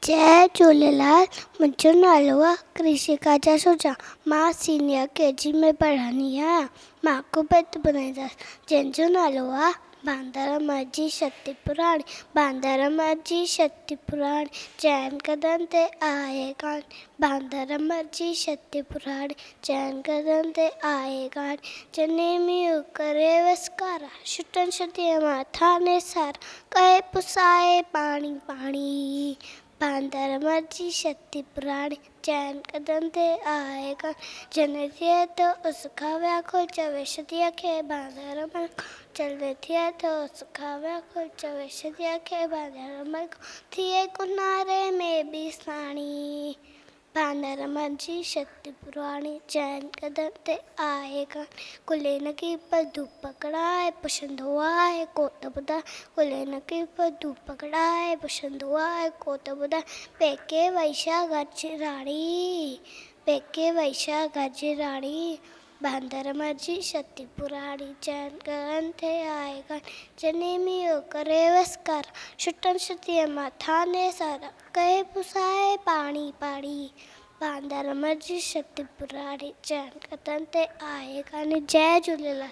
जय झूलेलाल। मुंहिंजो नालो आहे कृषिका जसूजा। मां सीनियर केजी में पढ़ंदी आहियां। मां को पेत ॿुधाईंदसि जंहिंजो नालो आहे बांदर जी शक्ति पुराणी। बांदर जी शक्ति पुराणी चइनि कदनि ते आहे कान। बांदर जी शक्ति पुराणी चइनि कदनि ते आहे कान। जनेमियूं करे वसकारा छुटनि छुटीअ मां थाने सारा कहे पुसाए पाणी पाणी। बांदर जी शक्ति पुराणी चइनि कदनि ते आहे कान। जने थिए तो उसका व्याकुल चवे सदिया खे बांदर जल्दी थिए तो उसका व्याकुल चवे सदिया खे बांदर थिए किनारे में भी साणी। बांदर जी शक्ति पुराणी चइनि कदनि ते आहे कान। कुले न की पर धूप पकड़ाए पुछंदो आहे को त ॿुधाए। कुले न की पर धूप पकड़ाए पुछंदो आहे को त ॿुधाए। पेके वैशा गज राणी पेके वैशा गज राणी। बांदर जी शक्ति पुराणी चइनि कदनि ते आहे कान। जनेमियूं करे वसकारा छुटनि छुटीअ मां थाने सारा कहे पुसाए पाणी पाणी। बांदर जी शक्ति पुराणी चइनि कदनि ते आहे कान। जय झूलेलाल।